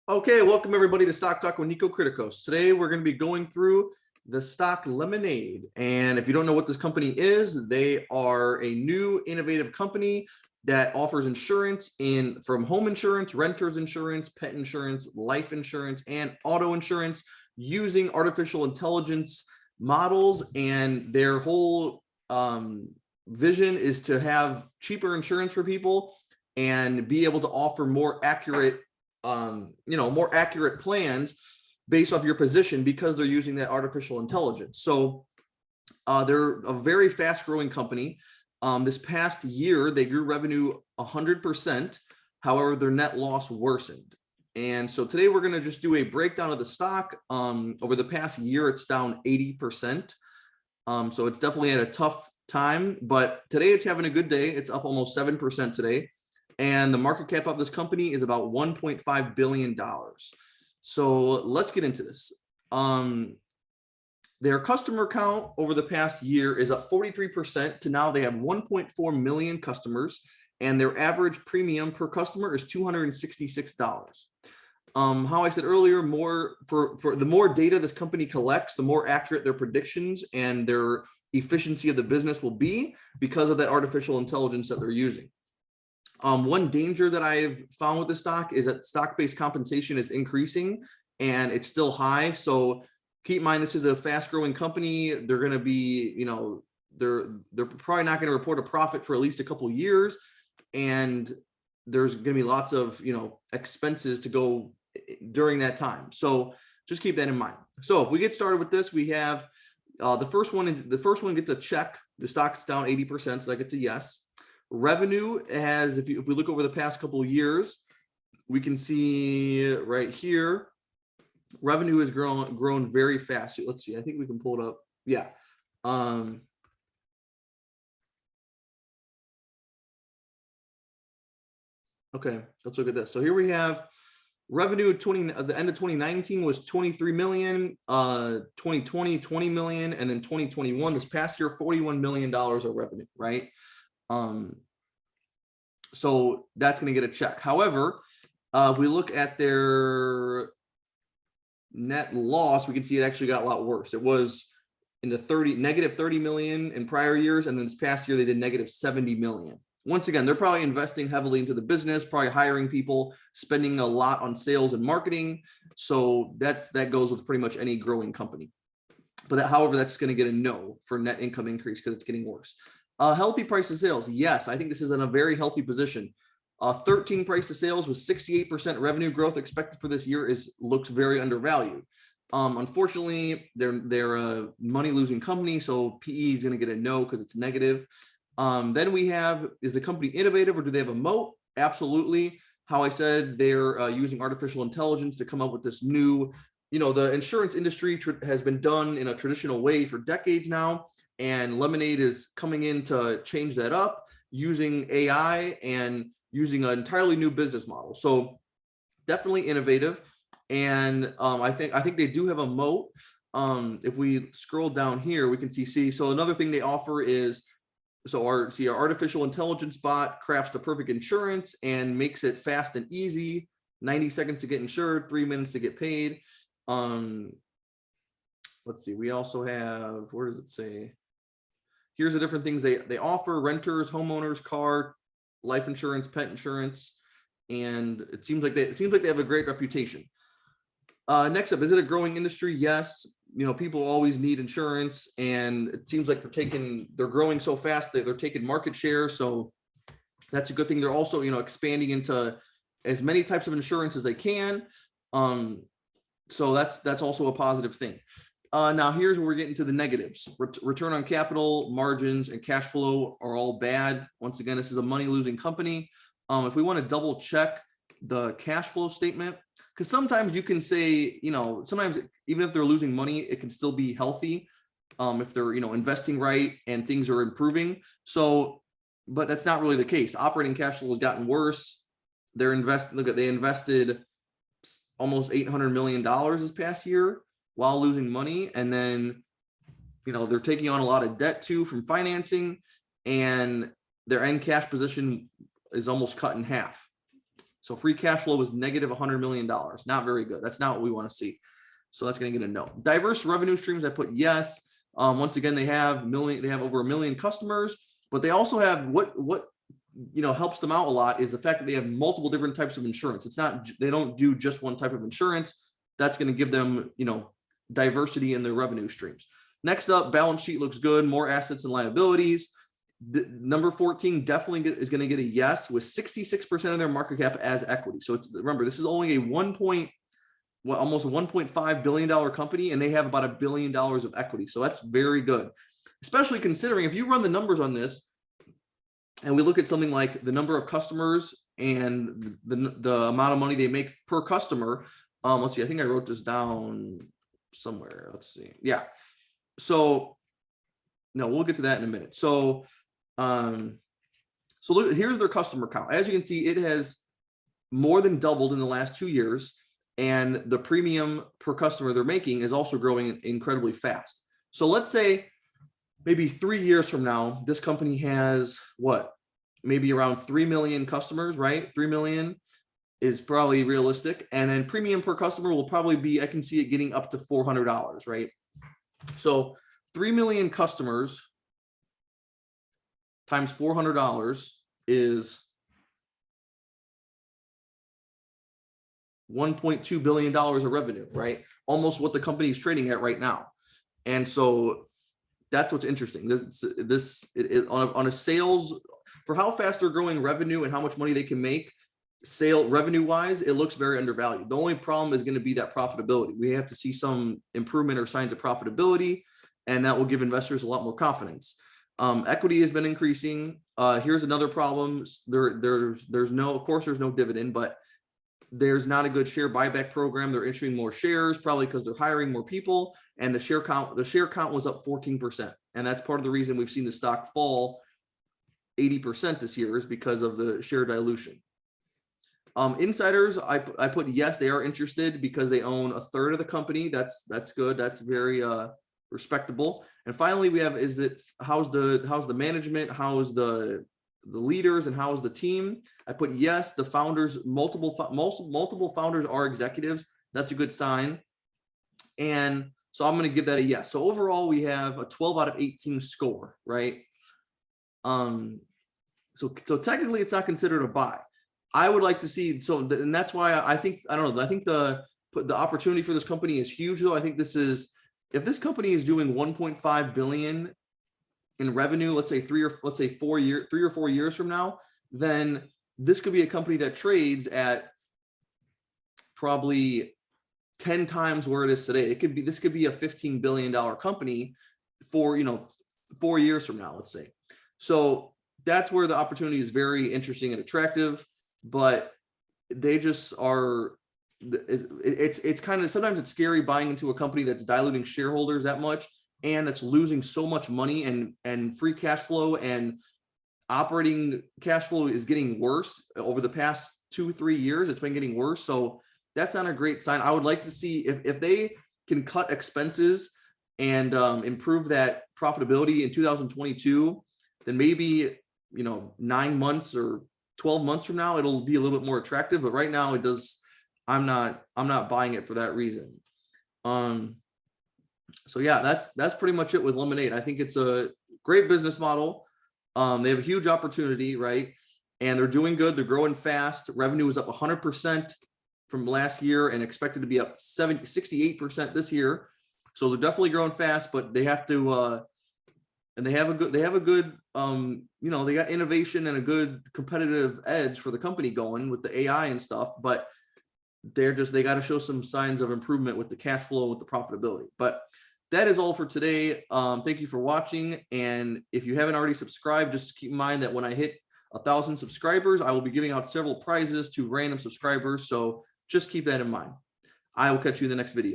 Okay, welcome everybody to Stock Talk with Nico Criticos. Today we're going to be going through the stock Lemonade. And if you don't know what this company is, they are a new innovative company that offers insurance from home insurance, renters insurance, pet insurance, life insurance, and auto insurance using artificial intelligence models. And their whole vision is to have cheaper insurance for people and be able to offer more accurate more accurate plans based off your position because they're using that artificial intelligence. So they're a very fast growing company. This past year, they grew revenue 100%. However, their net loss worsened. And so today we're going to just do a breakdown of the stock. Over the past year, it's down 80%. So it's definitely at a tough time, but today it's having a good day. It's up almost 7% today. And the market cap of this company is about $1.5 billion. So let's get into this. Their customer count over the past year is up 43% to now they have 1.4 million customers, and their average premium per customer is $266. How I said earlier, for the more data this company collects, the more accurate their predictions and their efficiency of the business will be because of that artificial intelligence that they're using. One danger that I've found with the stock is that stock-based compensation is increasing and it's still high. So keep in mind, this is a fast-growing company. They're going to be, they're probably not going to report a profit for at least a couple of years, and there's going to be lots of expenses to go during that time. So just keep that in mind. So if we get started with this, we have the first one gets a check. The stock's down 80%, so that gets a yes. Revenue has, if we look over the past couple of years, we can see right here, revenue has grown very fast. Let's see, I think we can pull it up. Yeah. Okay, let's look at this. So here we have revenue at the end of 2019 was 23 million, 2020, 20 million, and then 2021, this past year, $41 million of revenue, right? So that's going to get a check. However, if we look at their net loss, we can see it actually got a lot worse. It was in the negative 30 million in prior years, and then this past year they did negative 70 million. Once again, they're probably investing heavily into the business, probably hiring people, spending a lot on sales and marketing. So that goes with pretty much any growing company. But however, that's going to get a no for net income increase because it's getting worse. Healthy price to sales. Yes, I think this is in a very healthy position. 13 price to sales with 68% revenue growth expected for this year looks very undervalued. Unfortunately, they're a money losing company, so PE is going to get a no because it's negative. Then we have, is the company innovative or do they have a moat? Absolutely. How I said they're using artificial intelligence to come up with this new, the insurance industry has been done in a traditional way for decades now. And Lemonade is coming in to change that up using AI and using an entirely new business model. So definitely innovative. And I think they do have a moat. If we scroll down here, we can see. So another thing they offer is, our artificial intelligence bot crafts the perfect insurance and makes it fast and easy. 90 seconds to get insured, 3 minutes to get paid. Let's see. We also have, where does it say? Here's the different things they offer: renters, homeowners, car, life insurance, pet insurance, and it seems like they have a great reputation. Next up, is it a growing industry? Yes. People always need insurance, and it seems like they're growing so fast that they're taking market share. So that's a good thing. They're also expanding into as many types of insurance as they can. So that's also a positive thing. Now here's where we're getting to the negatives. Return on capital, margins, and cash flow are all bad. Once again, this is a money losing company. If we want to double check the cash flow statement, because sometimes you can say, sometimes even if they're losing money, it can still be healthy if they're, investing right and things are improving. So, but that's not really the case. Operating cash flow has gotten worse. They invested almost $800 million this past year while losing money. And then, they're taking on a lot of debt too from financing, and their end cash position is almost cut in half. So free cash flow was negative $100 million. Not very good. That's not what we want to see. So that's going to get a no. Diverse revenue streams, I put yes. Once again, they have over 1 million customers, but they also have what helps them out a lot is the fact that they have multiple different types of insurance. It's not, they don't do just one type of insurance. That's going to give them, diversity in their revenue streams. Next up, balance sheet looks good, more assets and liabilities. Number 14 definitely is going to get a yes with 66% of their market cap as equity. So remember, this is only almost a $1.5 billion company, and they have about $1 billion of equity. So that's very good, especially considering if you run the numbers on this and we look at something like the number of customers and the amount of money they make per customer. Let's see, I think I wrote this down somewhere. Let's see. Yeah. So no, we'll get to that in a minute. So look, here's their customer count. As you can see, it has more than doubled in the last 2 years. And the premium per customer they're making is also growing incredibly fast. So let's say maybe 3 years from now, this company has maybe around 3 million customers, right? 3 million is probably realistic. And then premium per customer will probably be, I can see it getting up to $400, right? So 3 million customers times $400 is $1.2 billion of revenue, right? Almost what the company is trading at right now. And so that's what's interesting. On a sales, for how fast they're growing revenue and how much money they can make, revenue wise, it looks very undervalued. The only problem is going to be that profitability. We have to see some improvement or signs of profitability, and that will give investors a lot more confidence. Equity has been increasing. Here's another problem. There's no dividend, but there's not a good share buyback program. They're issuing more shares, probably because they're hiring more people, and the share count was up 14%. And that's part of the reason we've seen the stock fall 80% this year, is because of the share dilution. Insiders, I put yes, they are interested because they own 1/3 of the company. That's good. That's very respectable. And finally, we have, how's the management, how's the leaders, and how is the team? I put yes. The founders, multiple founders are executives. That's a good sign. And so I'm going to give that a yes. So overall, we have a 12 out of 18 score, right? So technically, it's not considered a buy. I would like to see, and that's why I think the opportunity for this company is huge, though. I think if this company is doing 1.5 billion in revenue, let's say 3 or 4 years from now, then this could be a company that trades at probably 10 times where it is today. This could be a $15 billion company for 4 years from now, let's say. So that's where the opportunity is very interesting and attractive, but they just are. It's kind of, sometimes it's scary buying into a company that's diluting shareholders that much, and that's losing so much money, and free cash flow and operating cash flow is getting worse over the past 2-3 years. It's been getting worse. So that's not a great sign. I would like to see if they can cut expenses and improve that profitability in 2022, then maybe 9 months or 12 months from now, it'll be a little bit more attractive. But right now, I'm not buying it for that reason. So yeah, that's pretty much it with Lemonade. I think it's a great business model. They have a huge opportunity, right? And they're doing good. They're growing fast. Revenue was up 100% from last year and expected to be up 68% this year. So they're definitely growing fast, but they have to, and they have a good, they got innovation and a good competitive edge for the company going with the AI and stuff, but they got to show some signs of improvement with the cash flow, with the profitability. But that is all for today. Thank you for watching. And if you haven't already subscribed, just keep in mind that when I hit 1,000 subscribers, I will be giving out several prizes to random subscribers. So just keep that in mind. I will catch you in the next video.